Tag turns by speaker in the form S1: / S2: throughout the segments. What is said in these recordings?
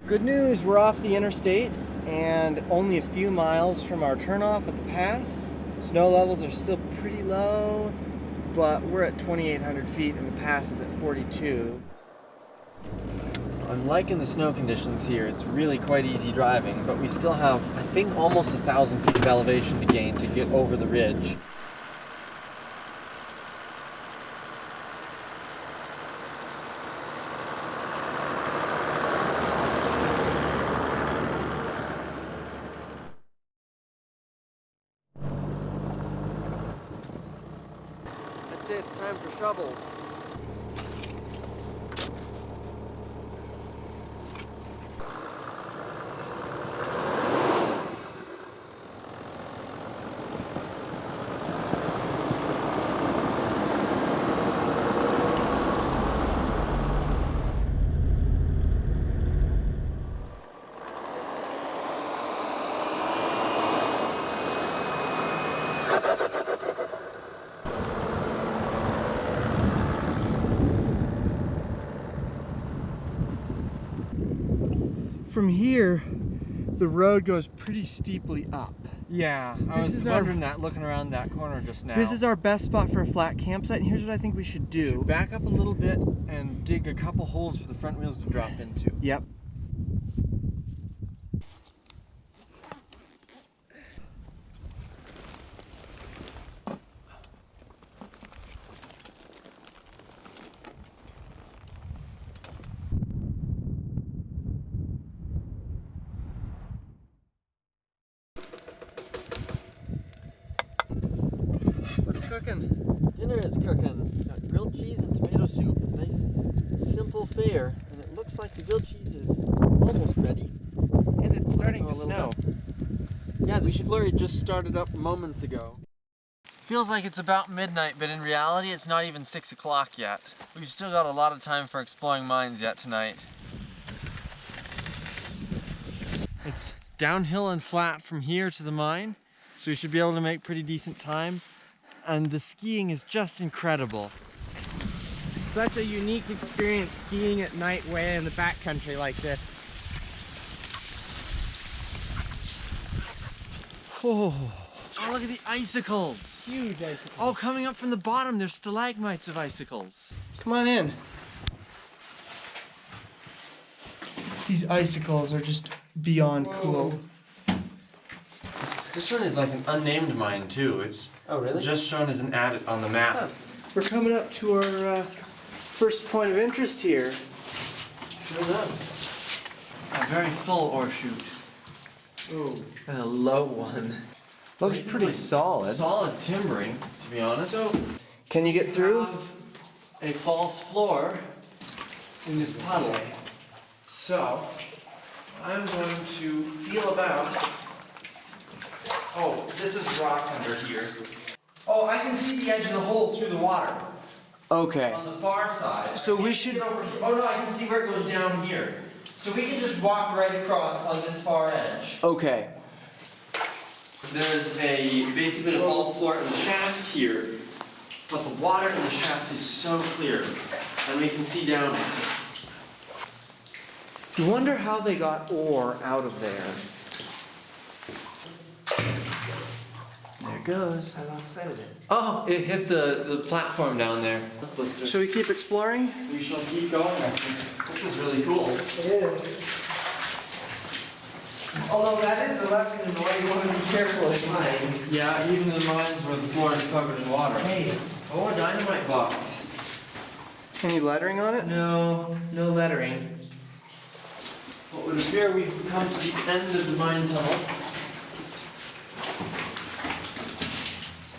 S1: Good news, we're off the interstate and only a few miles from our turnoff at the pass. Snow levels are still pretty low, but we're at 2,800 feet and the pass is at 42. I'm liking the snow conditions here. It's really quite easy driving, but we still have, I think, almost 1,000 feet of elevation to gain to get over the ridge. I'd say it's time for shovels. From here, the road goes pretty steeply up.
S2: Yeah, I was wondering that looking around that corner just now.
S1: This is our best spot for a flat campsite, and here's what I think we should do.
S2: We should back up a little bit and dig a couple holes for the front wheels to drop into.
S1: Yep. What's cooking?
S2: Dinner is cooking. Got grilled cheese and tomato soup. Nice, simple fare. And it looks like the grilled cheese is almost ready.
S1: And it's starting to snow.
S2: Yeah, this flurry just started up moments ago. Feels like it's about midnight, but in reality it's not even 6 o'clock yet. We've still got a lot of time for exploring mines yet tonight. It's downhill and flat from here to the mine, so we should be able to make pretty decent time. And the skiing is just incredible.
S1: Such a unique experience skiing at night way in the backcountry like this.
S2: Oh, look at the icicles.
S1: Huge icicles.
S2: Oh, coming up from the bottom, there's stalagmites of icicles.
S1: Come on in. These icicles are just beyond cool.
S2: This one is like an unnamed mine too. It's just shown as an added on the map.
S1: Oh, we're coming up to our first point of interest here.
S2: Sure enough. A very full ore chute.
S1: Ooh.
S2: And a low one.
S1: Looks pretty solid.
S2: Solid timbering, to be honest.
S1: So, can you get through?
S2: A false floor in this puddle. So, I'm going to feel about. Oh, this is rock under here. Oh, I can see the edge of the hole through the water.
S1: Okay.
S2: On the far side.
S1: So we should.
S2: Oh no, I can see where it goes down here. So we can just walk right across on this far edge.
S1: Okay.
S2: There's basically a false floor in the shaft here, but the water in the shaft is so clear, and we can see down it.
S1: You wonder how they got ore out of there. There it goes.
S2: I lost sight of it. Oh, it hit the platform down there.
S1: Shall we keep exploring?
S2: We shall keep going, I think. This is really cool.
S1: It is. Although that is a lesson in why you want to be careful in mines.
S2: Yeah, even in mines where the floor is covered in water.
S1: Hey.
S2: Oh, a dynamite box.
S1: Any lettering on it?
S2: No lettering. What would appear we've come to the end of the mine tunnel.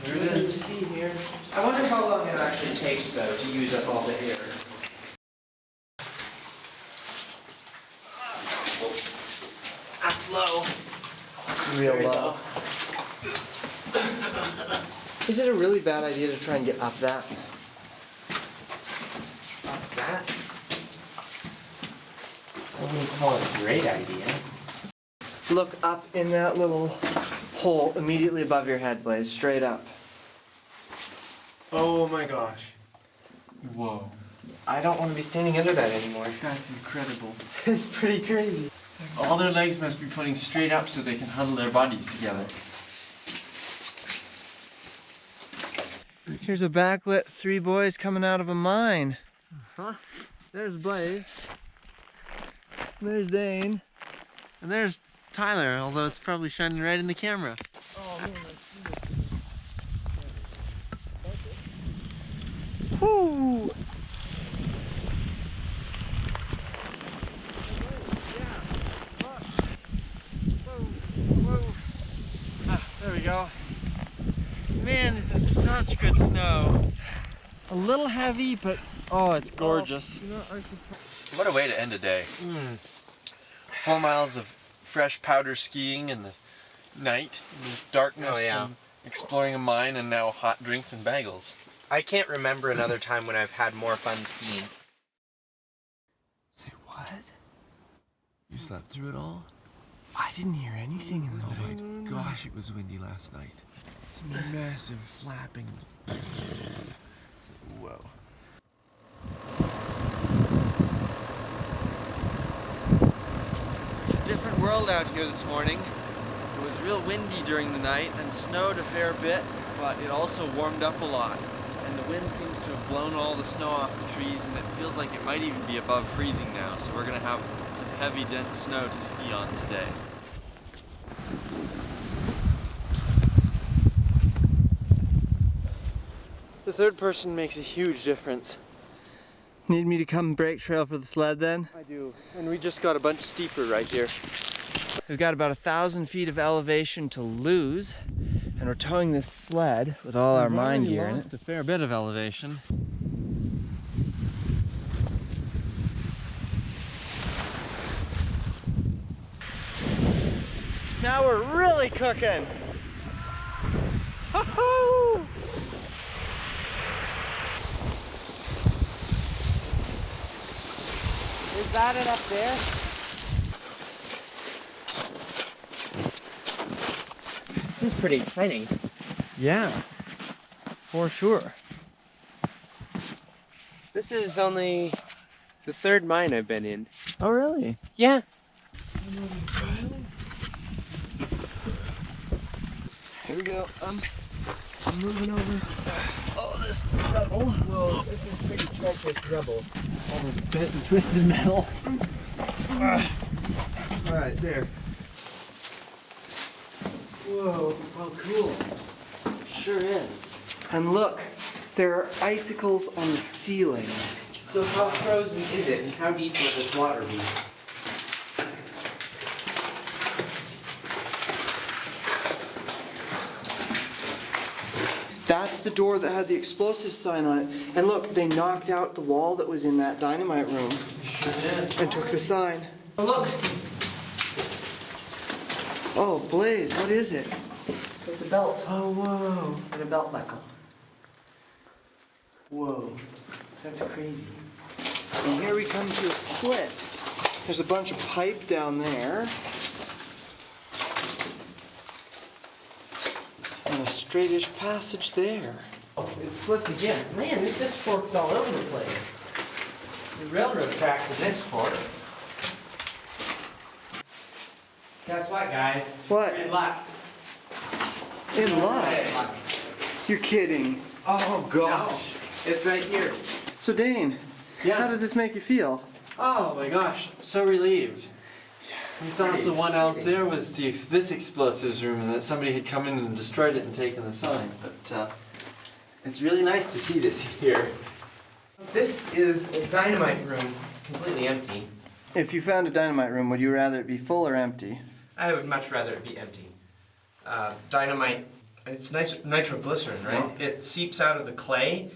S2: There it is.
S1: See here. I wonder how long it actually takes though to use up all the air.
S2: That's low.
S1: It's real low. Is it a really bad idea to try and get up that?
S3: Up that? I wouldn't call it a great idea.
S1: Look up in that little hole immediately above your head, Blaze. Straight up.
S2: Oh my gosh. Whoa.
S3: I don't want to be standing under that anymore.
S2: That's incredible.
S1: It's pretty crazy.
S2: All their legs must be putting straight up so they can huddle their bodies together.
S1: Here's a backlit 3 boys coming out of a mine.
S2: Huh?
S1: There's Blaze. There's Dane.
S2: And there's Tyler, although it's probably shining right in the camera.
S1: Oh man, whoo!
S2: There we go. Man, this is such good snow. A little heavy, but oh, it's gorgeous. What a way to end a day. 4 miles of fresh powder skiing in the night, in the darkness,
S3: Oh, yeah.
S2: and exploring a mine, and now hot drinks and bagels.
S3: I can't remember another time when I've had more fun skiing.
S2: Say what? You slept through it all?
S1: I didn't hear anything in
S2: Oh
S1: the night.
S2: my gosh, it was windy last night. Massive flapping. Whoa. It's a different world out here this morning. It was real windy during the night and snowed a fair bit, but it also warmed up a lot. And the wind seems to have blown all the snow off the trees, and it feels like it might even be above freezing now. So we're gonna have some heavy, dense snow to ski on today. The third person makes a huge difference.
S1: Need me to come break trail for the sled then?
S2: I do, and we just got a bunch steeper right here.
S1: We've got about 1,000 feet of elevation to lose, and we're towing this sled with all our mine gear in it.
S2: A fair bit of elevation.
S1: Now we're really cooking! Ho-ho! Is that it up there?
S3: This is pretty exciting.
S1: Yeah, for sure.
S3: This is only the 3rd mine I've been in.
S1: Oh really?
S3: Yeah.
S1: Here we go. I'm moving over. Oh, this rubble.
S3: Whoa, this is pretty treacherous rubble.
S1: All the bent and twisted metal. All right, there. Whoa,
S2: Oh, cool. Sure is.
S1: and look, there are icicles on the ceiling.
S3: So how frozen is it, and how deep will this water be?
S1: That's the door that had the explosive sign on it. And look, they knocked out the wall that was in that dynamite room
S2: Sure did.
S1: and took the sign.
S3: Oh, look!
S1: Oh, Blaze, what is it?
S3: It's a belt.
S1: Oh, whoa. And a belt buckle. Whoa, that's crazy. And here we come to a split. There's a bunch of pipe down there. And a straightish passage there.
S3: Oh, it splits again. Man, this just forks all over the place. The railroad tracks in this fork. Guess what, guys?
S1: What?
S3: Good luck.
S1: In luck?
S3: Good luck.
S1: You're kidding.
S2: Oh gosh.
S3: No, it's right here.
S1: So Dane,
S2: Yeah.
S1: how does this make you feel?
S2: Oh my gosh, so relieved. We thought
S3: Pretty
S2: the one out
S3: exciting.
S2: there was this explosives room and that somebody had come in and destroyed it and taken the sign, but it's really nice to see this here.
S3: This is a dynamite room. It's completely empty.
S1: If you found a dynamite room, would you rather it be full or empty?
S3: I would much rather it be empty. Dynamite, it's nitroglycerin, right?
S1: Yeah.
S3: It seeps out of the clay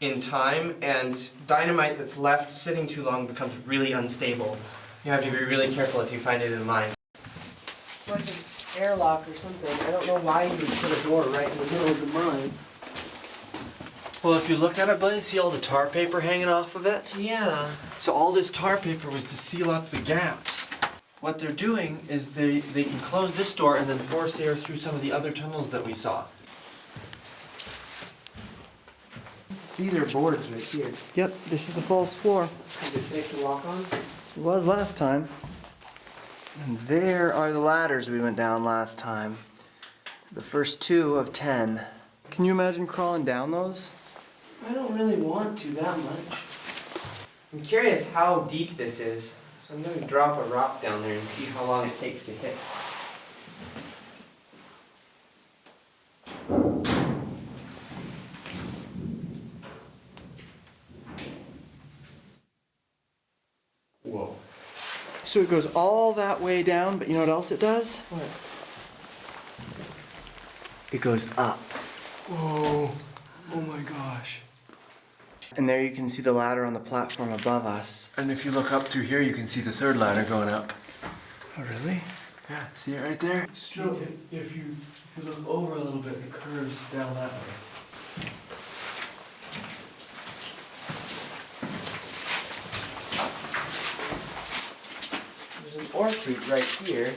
S3: in time, and dynamite that's left sitting too long becomes really unstable. You have to be really careful if you find it in mine. It's like an airlock or something. I don't know why you would put a door right in the middle of the mine.
S2: Well, if you look at it, buddy, see all the tar paper hanging off of it?
S3: Yeah.
S2: So all this tar paper was to seal up the gaps. What they're doing is they can close this door and then force air through some of the other tunnels that we saw.
S3: These are boards right here.
S1: Yep, this is the false floor.
S3: Is it safe to walk on?
S1: It was last time. And there are the ladders we went down last time. The first 2 of 10. Can you imagine crawling down those?
S3: I don't really want to that much. I'm curious how deep this is, so I'm going to drop a rock down there and see how long it takes to hit. Whoa.
S1: So it goes all that way down, but you know what else it does?
S3: What?
S1: It goes up.
S3: Whoa. Oh my gosh.
S1: And there you can see the ladder on the platform above us.
S2: And if you look up through here, you can see the 3rd ladder going up.
S1: Oh, really?
S2: Yeah, see it right there?
S3: Still,
S2: If you look over a little bit, it curves down that way.
S3: there's an ore chute right here.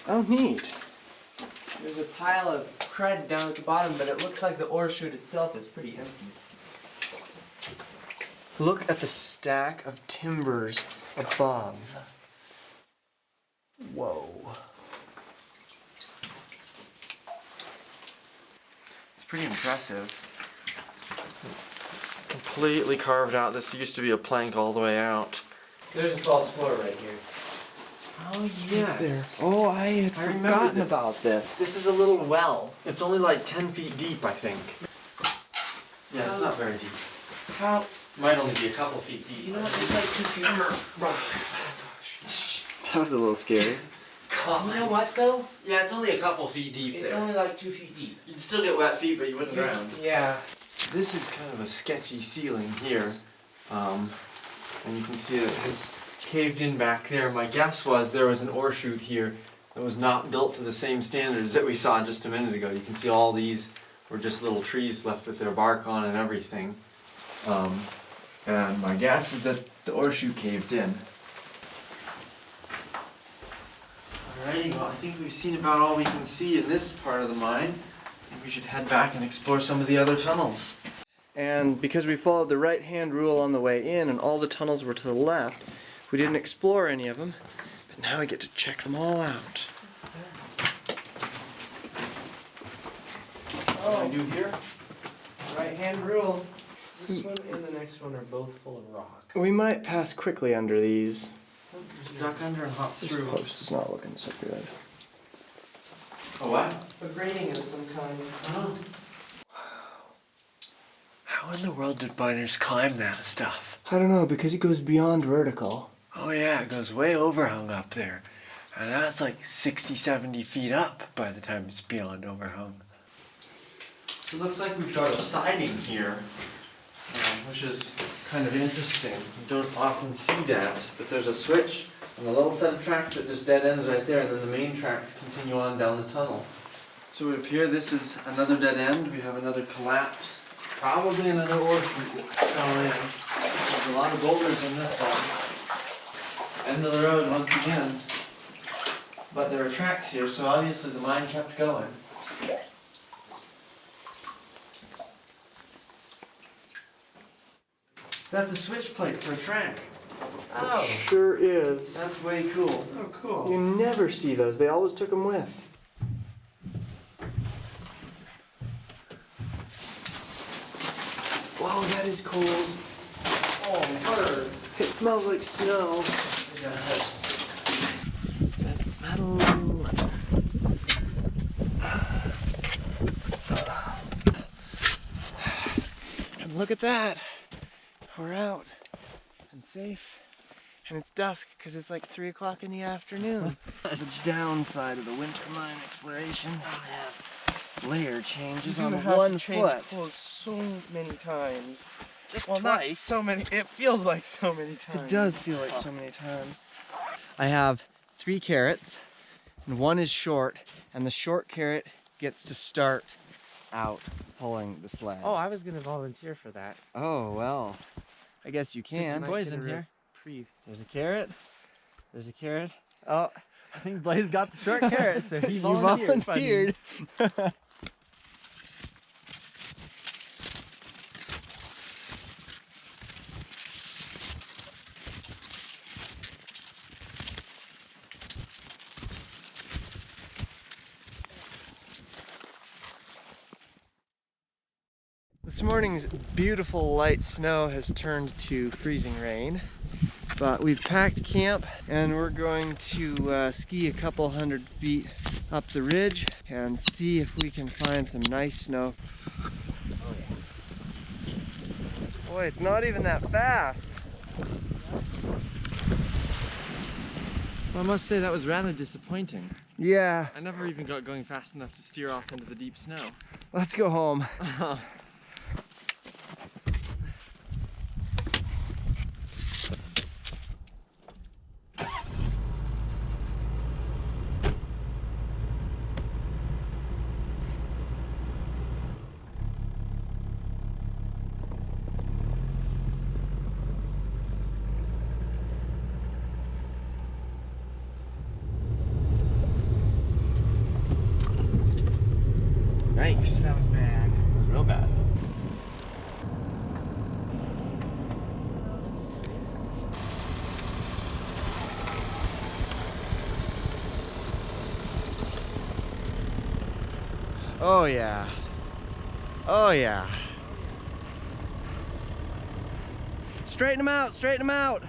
S1: Oh, neat.
S3: There's a pile of crud down at the bottom, but it looks like the ore chute itself is pretty empty.
S1: Look at the stack of timbers above. Whoa. It's pretty impressive. Completely carved out. This used to be a plank all the way out.
S3: There's a false floor right here.
S1: Oh, yes. Oh, I had
S2: remember
S1: forgotten
S2: this.
S1: about this.
S2: This is a little well. It's only like 10 feet deep, I think. Yeah, it's not very deep.
S3: How?
S2: Might only be a couple feet deep.
S3: You know what? It's like 2 feet.
S1: That was a little scary.
S3: You know what though?
S2: Yeah, it's only a couple feet deep
S3: It's
S2: there.
S3: only like 2 feet deep.
S2: You'd still get wet feet, but you wouldn't drown.
S3: Yeah.
S2: This is kind of a sketchy ceiling here. And you can see that it has caved in back there. My guess was there was an ore chute here that was not built to the same standards that we saw just a minute ago. You can see all these were just little trees left with their bark on and everything. And my guess is that the ore chute caved in. Alrighty, well I think we've seen about all we can see in this part of the mine. I think we should head back and explore some of the other tunnels.
S1: And because we followed the right-hand rule on the way in and all the tunnels were to the left, we didn't explore any of them, but now we get to check them all out.
S3: What do I do here? Right hand rule. This one and the next one are both full of rock.
S1: We might pass quickly under these.
S2: Duck under and hop
S1: This
S2: through.
S1: post is not looking so good.
S2: Oh, what?
S3: A grating of some kind.
S2: Oh. How in the world did miners climb that stuff?
S1: I don't know, because it goes beyond vertical.
S2: Oh yeah, it goes way overhung up there. And that's like 60, 70 feet up by the time it's beyond overhung. So it looks like we've got a siding here, which is kind of interesting. You don't often see that, but there's a switch and a little set of tracks that just dead ends right there, and then the main tracks continue on down the tunnel. So it would appear this is another dead end. We have another collapse. Probably another ore chute fell in. There's a lot of boulders in this one. End of the road once again. But there are tracks here, so obviously the mine kept going. That's a switch plate for a track.
S3: Oh.
S1: Sure is.
S2: That's way cool.
S3: Oh, cool.
S1: You never see those. They always took them with. Whoa, that is cold.
S3: Oh, bird.
S1: It smells like snow. Metal. And look at that. We're out and safe. And it's dusk because it's like 3 o'clock in the afternoon. The downside of the winter mine exploration. Layer changes on 1 foot.
S3: Clothes so many times.
S1: Just
S3: Well, not so many. It feels like so many times.
S1: It does feel like so many times. I have 3 carrots, and 1 is short, and the short carrot gets to start out pulling the sled.
S3: Oh, I was gonna volunteer for that.
S1: Oh, well, I guess you can.
S3: Boys in
S1: here.
S3: Reprieve.
S1: There's a carrot. There's a carrot.
S3: Oh,
S1: I think Blaze got the short carrot, so he
S3: You
S1: volunteered.
S3: volunteered.
S1: This morning's beautiful light snow has turned to freezing rain, but we've packed camp and we're going to ski a couple hundred feet up the ridge and see if we can find some nice snow. Boy, it's not even that fast.
S2: Well, I must say that was rather disappointing.
S1: Yeah,
S2: I never even got going fast enough to steer off into the deep snow.
S1: let's go home.
S2: Yikes.
S1: That was bad.
S2: That was real bad.
S1: Oh yeah. Oh yeah. Straighten them out, straighten them out.